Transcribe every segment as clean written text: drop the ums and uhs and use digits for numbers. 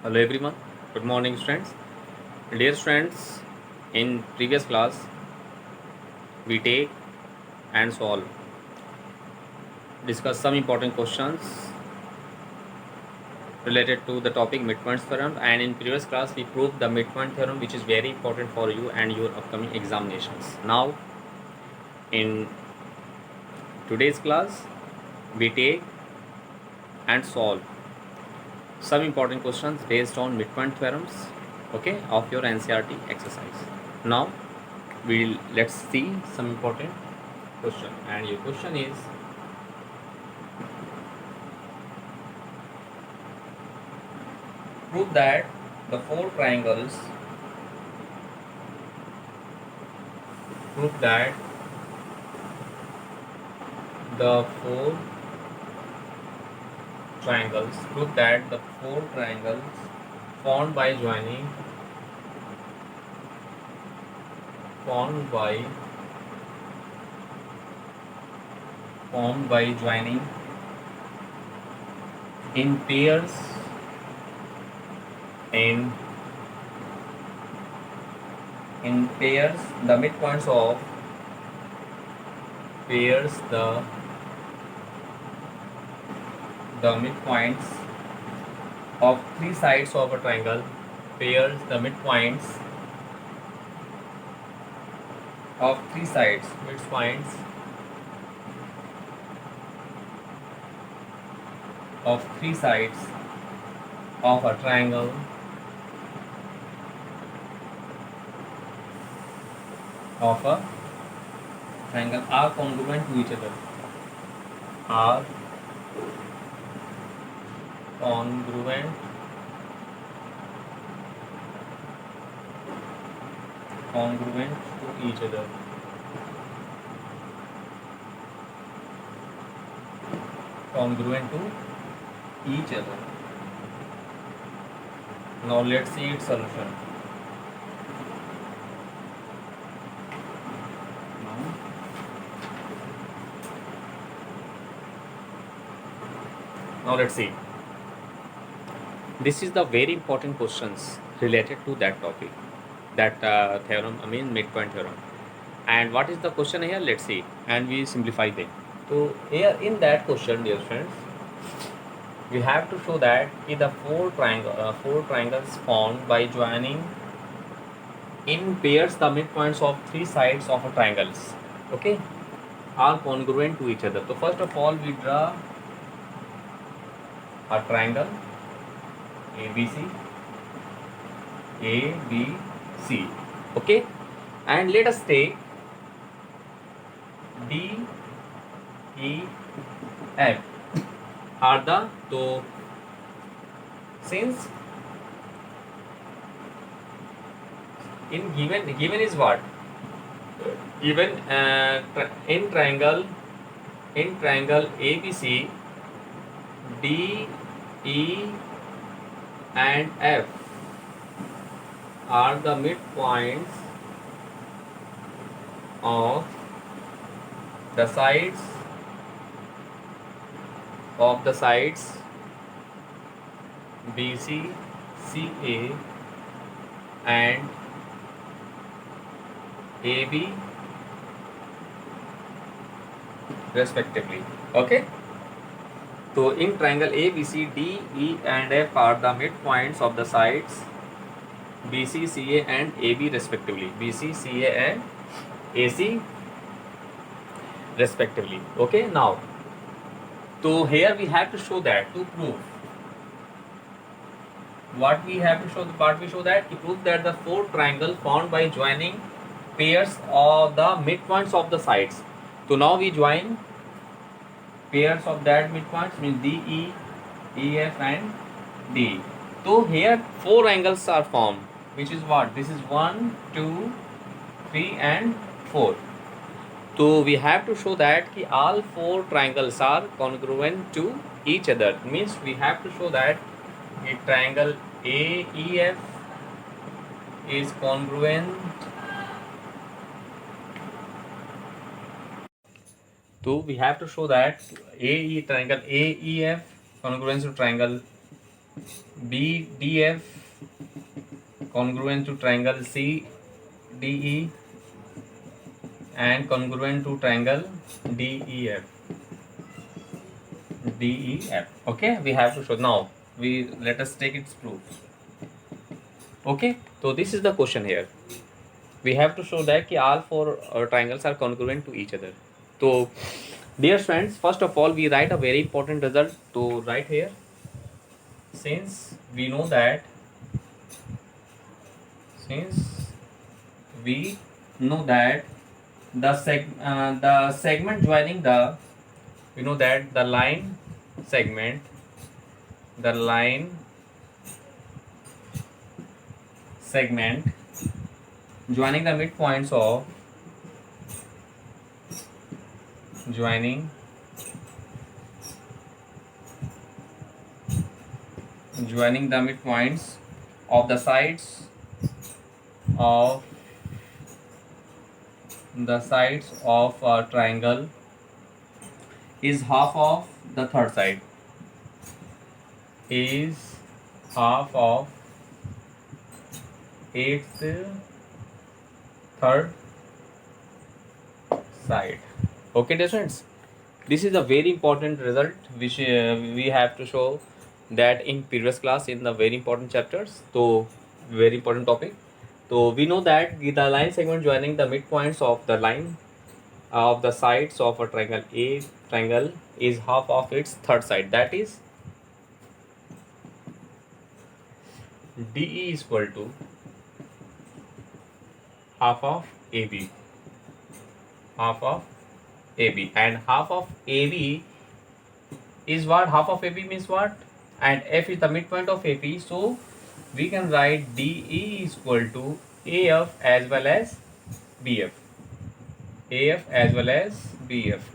Hello everyone. Good morning students. Dear students, in previous class we take and solve discuss some important questions related to the topic midpoint theorem, and in previous class we proved the midpoint theorem, which is very important for you and your upcoming examinations. Now in today's class we take and solve some important questions based on midpoint theorems, okay, of your NCERT exercise. Now let's see some important question, and your question is prove that the four triangles prove that the four triangles formed by joining formed by joining in pairs in pairs the midpoints of pairs the midpoints of three sides of a triangle pairs the midpoints of midpoints of three sides of a triangle are congruent to each other, are congruent to each other. Congruent to each other. Now let's see its solution. Now let's see. This is the very important questions related to that topic, that theorem, I mean midpoint theorem. And what is the question here? Let's see, and we simplify them. So here in that question, dear friends, we have to show that the four triangles formed by joining in pairs the midpoints of three sides of a triangles, okay, are congruent to each other. So first of all, we draw a triangle ABC, okay, and let us take DEF are the, so since in given is what, given in triangle ABC, D, E and F are the midpoints of the sides BC, CA and AB respectively, okay. So in triangle ABC, D, E and F are the midpoints of the sides BC, CA and AB respectively, BC, CA and AC respectively, okay. Now, so here we have to show that, to prove what we have to show, to prove that the four triangle formed by joining pairs of the midpoints of the sides. So now we join pairs of that midpoints, means DE, EF and D. So here four angles are formed, which is what, this is 1, 2, 3 and 4. So we have to show that all four triangles are congruent to each other. Means we have to show that the triangle AEF is congruent. So we have to show that triangle AEF congruent to triangle BDF congruent to triangle CDE and congruent to triangle DEF. DEF. Okay, we have to show. Now we let us take its proof. Okay, so this is the question here. We have to show that all four triangles are congruent to each other. So, dear friends, first of all, we write a very important result to write here. Since we know that the segment joining the, we know that the line segment joining the midpoints of joining the midpoints of the sides of a triangle is half of the third side, is half of its third side. Okay, dear friends, this is a very important result which we have to show that in previous class in the very important chapters. So very important topic. So we know that the line segment joining the midpoints of the line of the sides of a triangle is half of its third side, that is DE is equal to half of AB, and half of AB is what? Half of AB means what? And F is the midpoint of AP, so we can write DE is equal to AF as well as BF.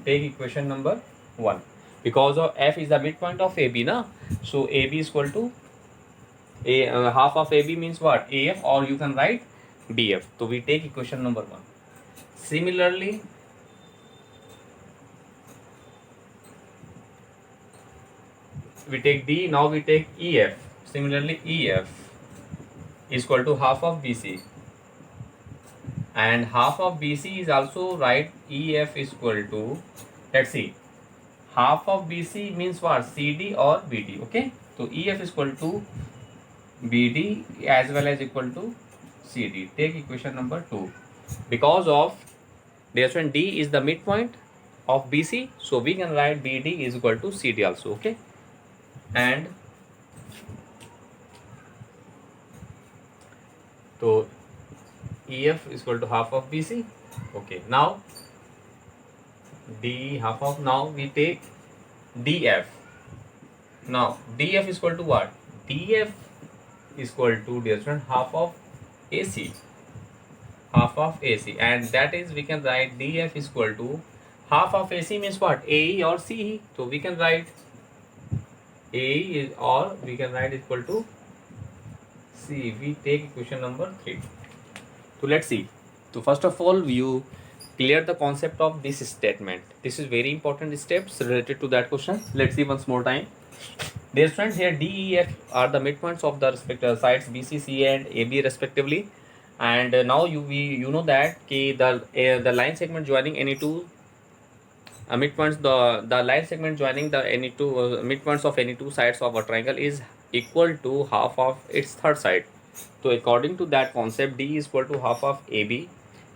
Take equation number 1. Because of F is the midpoint of AB, na? So AB is equal to half of AB means what? AF, or you can write BF. So we take equation number 1. Similarly, we take D, now we take EF. Similarly, EF is equal to half of BC, and half of BC is also right. EF is equal to, let's see, half of BC means what? CD or BD. Okay, so EF is equal to BD as well as equal to CD. Take equation number 2. Because of this one, D is the midpoint of BC, so we can write BD is equal to CD also. Okay, and so EF is equal to half of BC. Okay, now D half of, now we take DF. Now DF is equal to what? DF is equal to, dear friend, half of AC, and that is we can write DF is equal to half of AC means what? AE or CE. So we can write AE is, or we can write equal to C. We take equation number 3. So let's see. So first of all, you clear the concept of this statement. This is very important steps related to that question. Let's see once more time. Dear friends, here D, E, F are the midpoints of the respective sides BC, C, and AB respectively. And now you know that the line segment joining any two midpoints, the line segment joining the any two midpoints of any two sides of a triangle is equal to half of its third side. So according to that concept, D is equal to half of AB.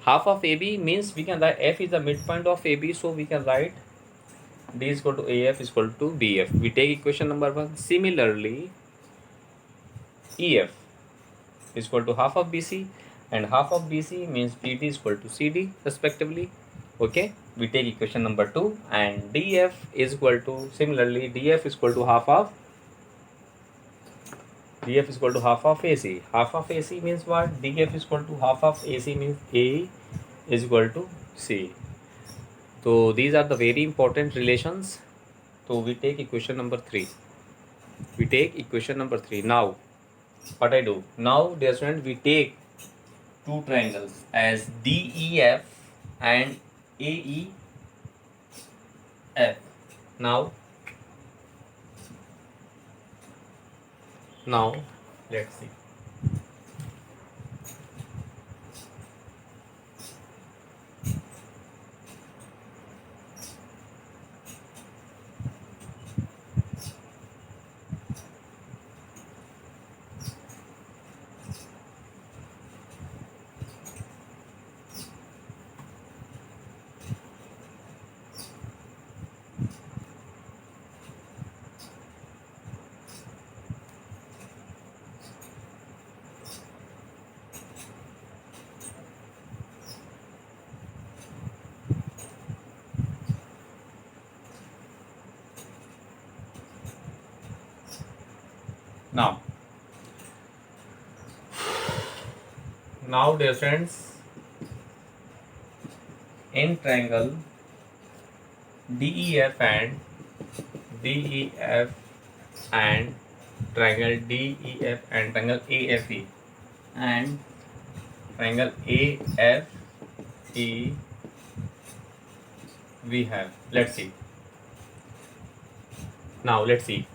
Half of AB means we can write F is the midpoint of AB, so we can write D is equal to AF is equal to BF. We take equation number 1. Similarly, EF is equal to half of BC, and half of BC means BD is equal to CD respectively. Okay, we take equation number 2, and DF is equal to, similarly, DF is equal to half of AC. Half of AC means what? DF is equal to half of AC means A is equal to C. So these are the very important relations. So we take equation number 3. Now what I do? Now, dear student, we take two triangles as DEF and AEF. Now Now let's see. Now, dear friends, in triangle DEF and DEF and triangle DEF and triangle AFE and triangle AFE, we have, let's see. Now let's see.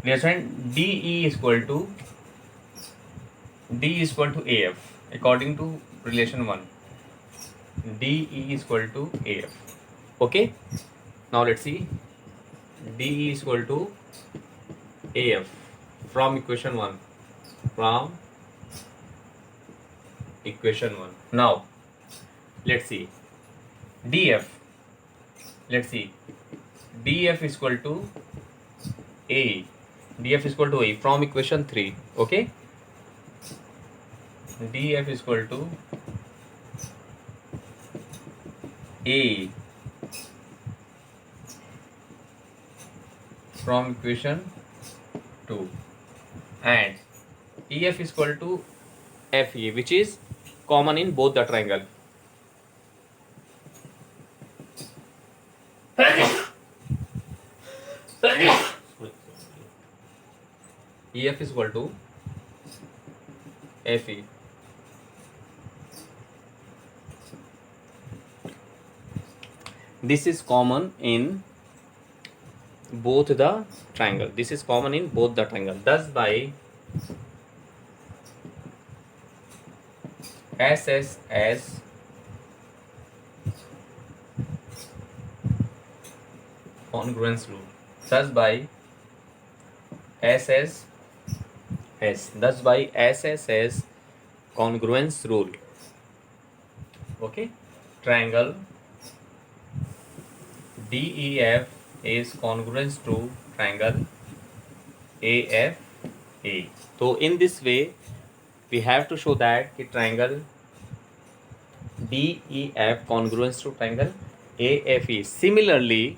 Dear friend, DE is equal to AF according to relation 1. DE is equal to AF. Okay. Now let's see. DE is equal to AF from equation 1. From equation 1. Now let's see. DF. Let's see. DF is equal to A. DF is equal to A from equation 3. Okay. DF is equal to A from equation 2 and EF is equal to FE, which is common in both the triangle. EF is equal to FE. This is common in both the triangle. This is common in both the triangle. Thus, by SSS congruence rule. Thus, by SSS. Thus, by SSS congruence rule. Okay, triangle DEF is congruent to triangle AFA. So in this way, we have to show that the triangle DEF congruent to triangle AFE. Similarly,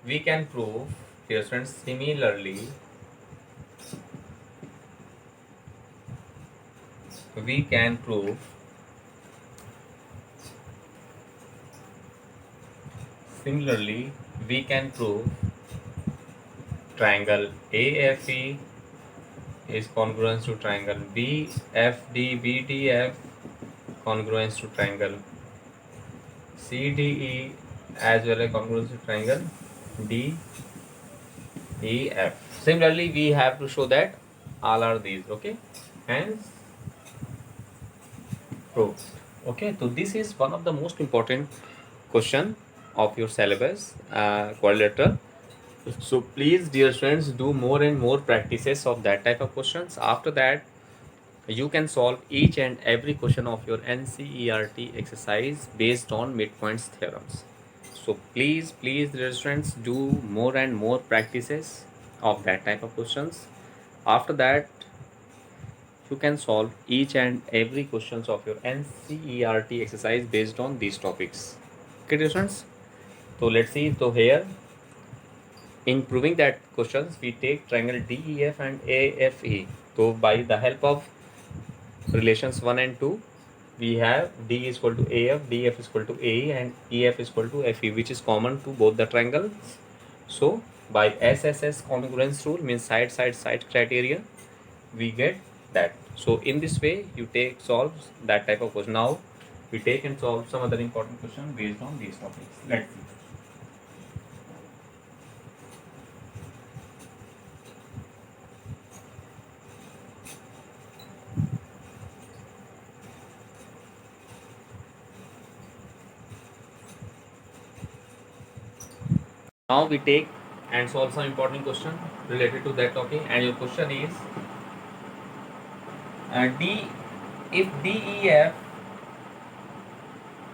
we can prove, dear friends, similarly, we can prove triangle AFE is congruent to triangle BFD congruent to triangle CDE as well as congruent to triangle DEF. Similarly, we have to show that all are these. Okay, hence proved. Okay, so this is one of the most important question of your syllabus, quadrilateral. So please, dear students, do more and more practices of that type of questions. After that, you can solve each and every question of your NCERT exercise based on midpoints theorems. So please, dear students, do more and more practices of that type of questions. After that, you can solve each and every questions of your NCERT exercise based on these topics. Okay, dear students. So let's see. So here, in proving that questions, we take triangle DEF and AFE. So by the help of relations 1 and 2, we have D is equal to AF, DF is equal to AE, and EF is equal to FE, which is common to both the triangles. So by SSS congruence rule, means side criteria, we get that. So in this way, you solve that type of question. Now we take and solve some other important question based on these topics. Let's see. Now we take and solve some important question related to that topic, and your question is D if DEF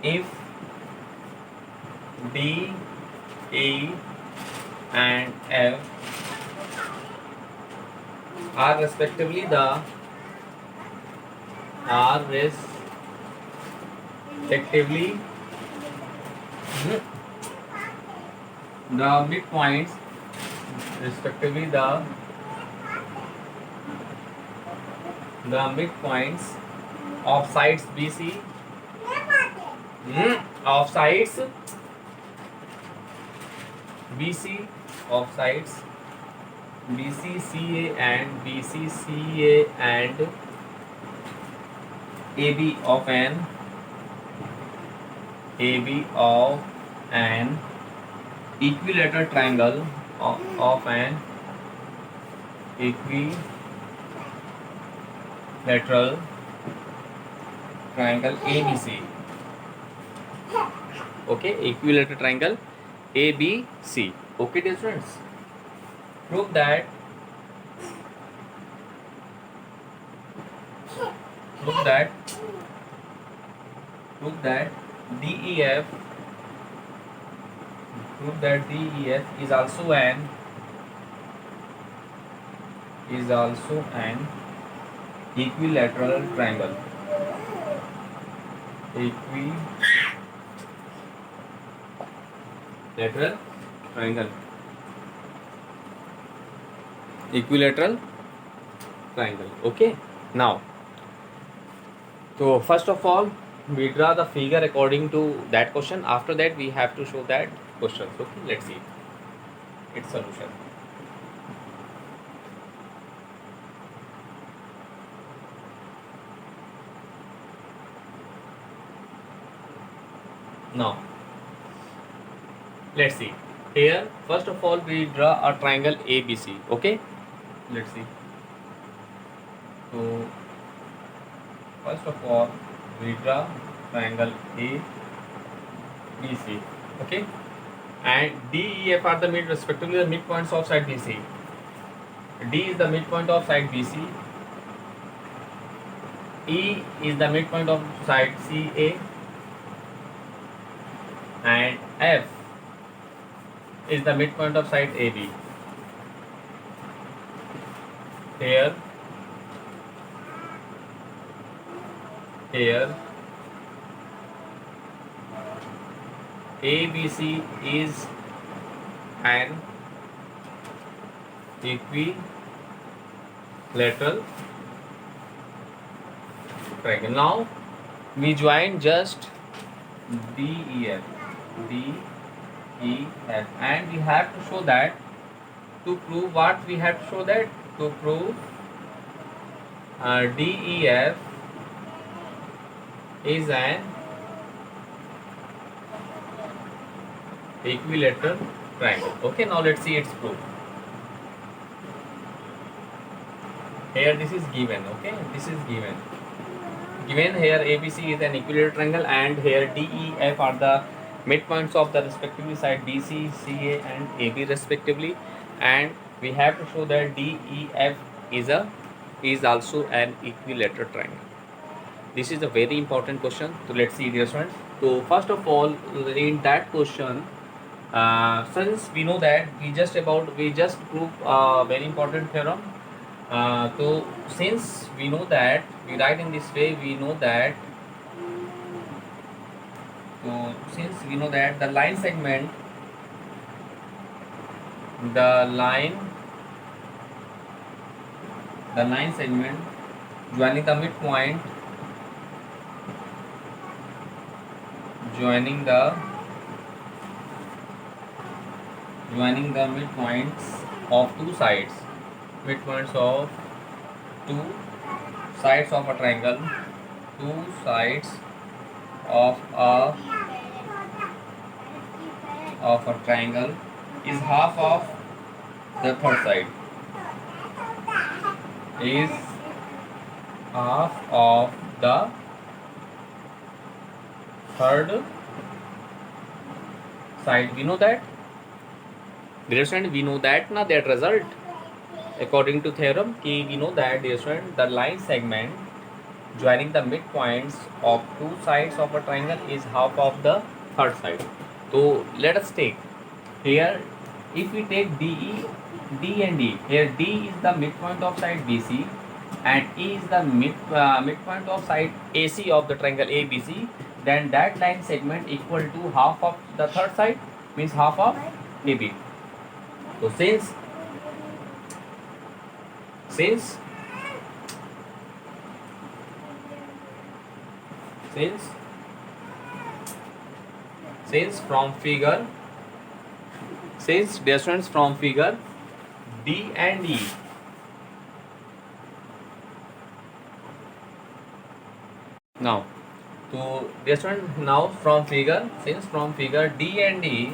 if D E and F are respectively the midpoints respectively the midpoints of sides BC of sides BC of sides BCCA and BCCA and AB of an equilateral triangle of an equilateral triangle ABC. Okay, equilateral triangle ABC. Okay, dear students, prove that DEF is also an equilateral triangle. Equilateral triangle. Okay, now, so first of all we draw the figure according to that question. After that we have to show that question. Okay, let's see its solution. Now let's see here. First of all we draw a triangle ABC. Okay, let's see. So first of all we draw triangle ABC. Okay, and DEF are the respectively the midpoints of side BC. D is the midpoint of side BC, E is the midpoint of side CA, and F is the midpoint of side AB. Here ABC is an equilateral triangle. Now we join just DEF, and we have to show that. To prove what we have to show that? To prove DEF is an equilateral triangle. Okay, now let's see its proof. Here this is given. Okay, this is given here ABC is an equilateral triangle, and here DEF are the midpoints of the respectively side BC, CA and AB respectively, and we have to show that DEF is also an equilateral triangle. This is a very important question. So let's see, dear students. So first of all, in that question, since we know that we just prove a very important theorem. So since we know that, we write in this way. Since we know that the line segment joining the midpoint midpoints of two sides of a triangle, is half of the third side, we know that. Dear student, we know that now that result according to theorem we know that, dear student, the line segment joining the midpoints of two sides of a triangle is half of the third side. So let us take here, if we take D and E, here D is the midpoint of side BC and E is the midpoint of side AC of the triangle ABC, then that line segment equal to half of the third side, means half of AB. So since since since from figure since distance from figure D and E, now to distance now from figure, since from figure D and E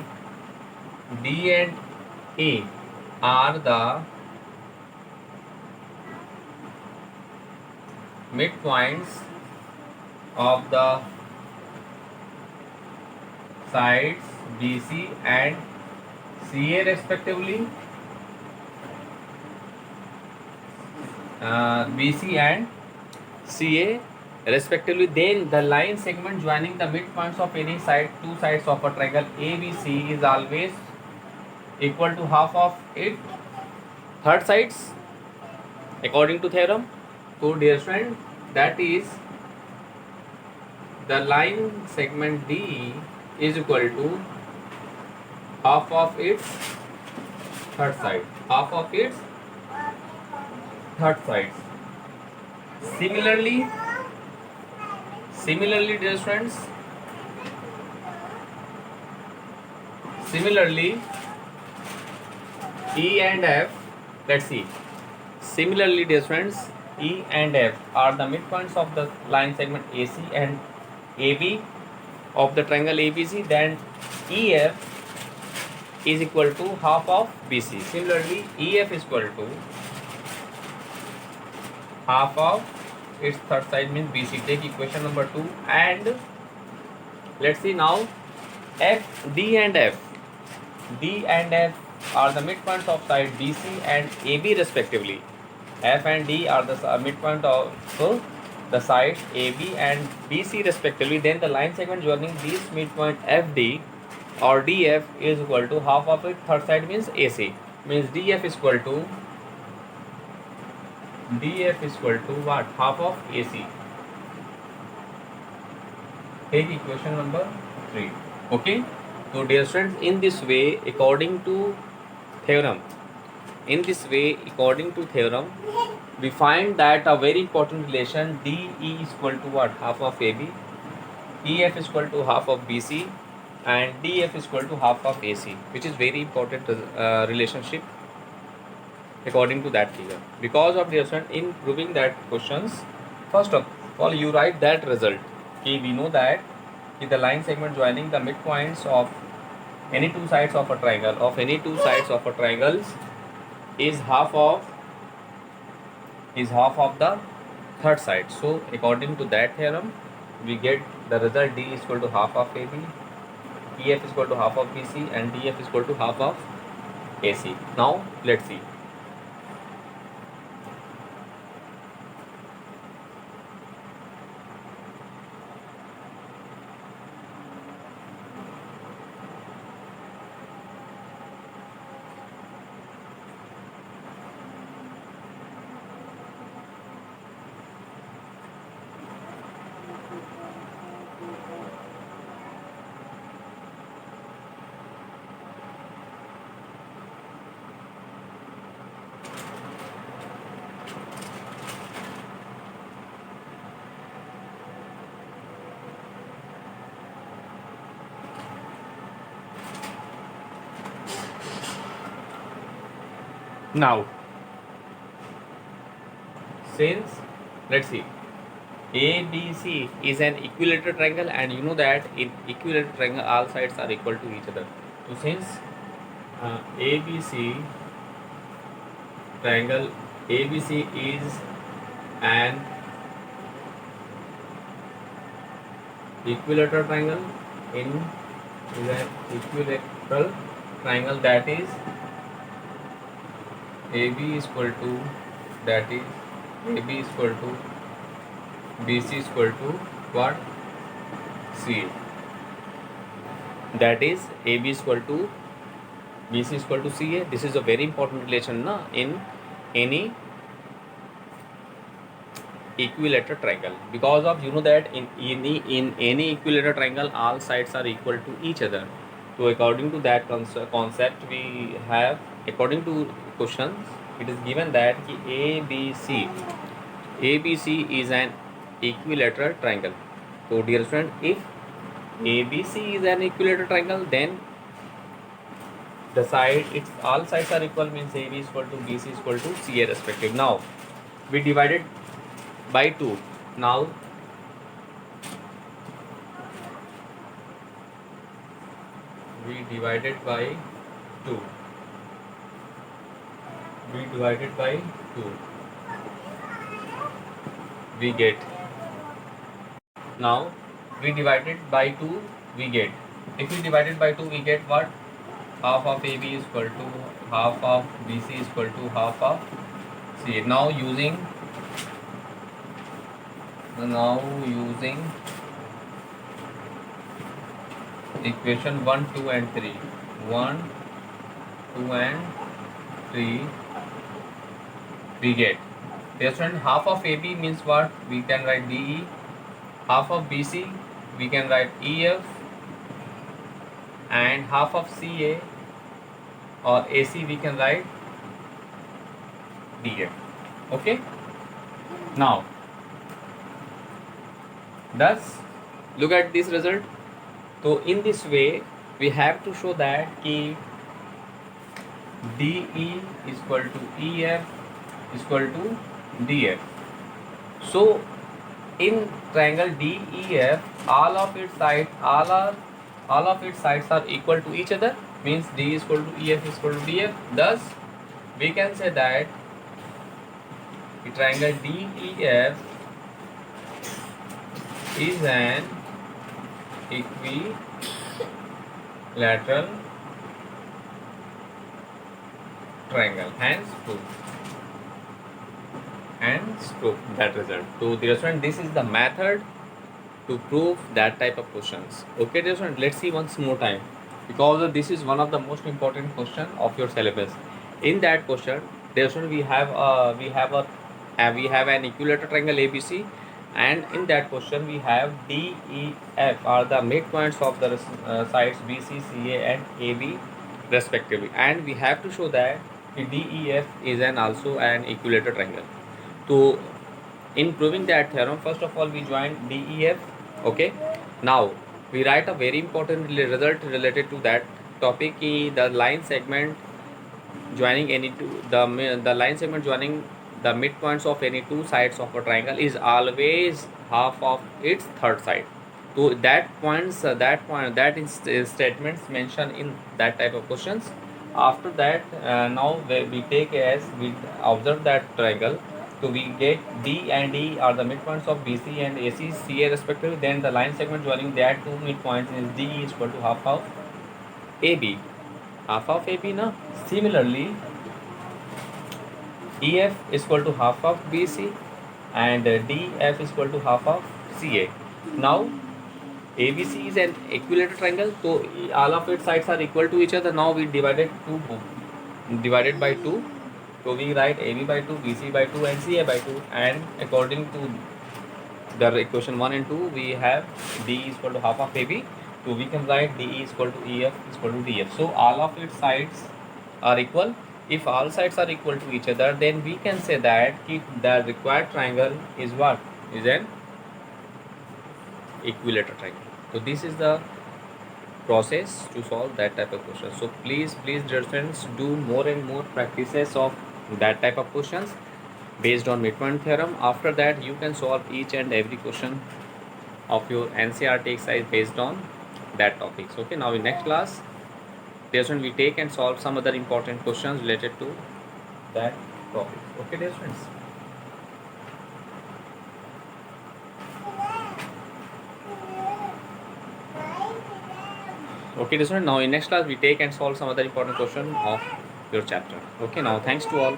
are the midpoints of the sides BC and CA respectively, BC and CA respectively, then the line segment joining the midpoints of any side, two sides of a triangle ABC is always equal to half of its third sides according to theorem. So dear friend, that is the line segment D is equal to half of its third side, half of its third sides. Similarly dear friends, E and F, let's see, similarly dear friends, E and F are the midpoints of the line segment AC and AB of the triangle ABC, then EF is equal to half of BC. Similarly, EF is equal to half of its third side, means BC. Take equation number 2 and let's see now D and F are the midpoints of side BC and AB respectively. F and D are the midpoint of the sides AB and BC respectively. Then the line segment joining these midpoint FD or DF is equal to half of its third side, means AC. Means DF is equal to what? Half of AC. Take equation number 3. Okay. So dear students, in this way according to theorem, we find that a very important relation DE is equal to what? Half of AB, EF is equal to half of BC and DF is equal to half of AC, which is very important relationship according to that figure. Because of the result, in proving that questions, first of all you write that result. Okay, we know that if the line segment joining the midpoints of any two sides of a triangle is half of the third side. So according to that theorem, we get the result D is equal to half of AB, EF is equal to half of BC and DF is equal to half of AC. Now let's see. Now, since let's see, ABC is an equilateral triangle, and you know that in equilateral triangle all sides are equal to each other. So since ABC triangle ABC is an equilateral triangle, that is AB is equal to, that is AB is equal to BC is equal to what? CA. That is AB is equal to BC is equal to CA. This is a very important relation na, in any equilateral triangle, because of you know that in any equilateral triangle all sides are equal to each other. So according to that concept we have, according to questions, it is given that ki ABC is an equilateral triangle. So dear friend, if ABC is an equilateral triangle, then the side, its all sides are equal, means AB is equal to BC is equal to CA respective. Now we divided by 2. Now we divided by 2. We divided by 2. We get. Now we divided by 2. We get. If we divided by 2, we get what? Half of AB is equal to half of BC is equal to half of CA. Now using equation 1, 2 and 3. 1, 2 and 3 we get. Dear friend, half of AB means what? We can write DE. Half of BC we can write EF, and half of CA or AC we can write DF. Okay. Now thus look at this result. So in this way we have to show that ki DE is equal to EF is equal to DF. So in triangle DEF, all of its sides are equal to each other, means D is equal to EF is equal to DF. Thus we can say that the triangle DEF is an equilateral triangle. Hence prove that result. So dear student, this is the method to prove that type of questions. Okay dear student, let's see once more time, because this is one of the most important question of your syllabus. In that question, dear student, we have an equilateral triangle ABC, and in that question we have DEF are the midpoints of the sides BC, CA and AB respectively, and we have to show that DEF is also an equilateral triangle. So in proving that theorem, first of all we join DEF. Okay, now we write a very important result related to that topic. The line segment joining any two, the line segment joining the midpoints of any two sides of a triangle is always half of its third side. So that statements mentioned in that type of questions. After that, now we take as we observe that triangle. So we get D and E are the midpoints of BC and AC, CA respectively. Then the line segment joining that two midpoints is D is equal to half of AB. Half of AB na. Similarly, EF is equal to half of BC and DF is equal to half of CA. Now ABC is an equilateral triangle, so all of its sides are equal to each other. Now we divided by 2. So we write AB by 2, BC by 2 and CA by 2, and according to the equation 1 and 2 we have D is equal to half of AB. So we can write DE is equal to EF is equal to DF. So all of its sides are equal. If all sides are equal to each other, then we can say that the required triangle is what? Is an equilateral triangle. So this is the process to solve that type of question. So please dear friends, do more and more practices of that type of questions based on midpoint theorem. After that you can solve each and every question of your NCERT exercise based on that topics. Okay, now in next class, dear friends, we take and solve some other important questions related to that topic. Okay dear friends. Okay, this one. Now in next class we take and solve some other important question of your chapter. Okay, now thanks to all.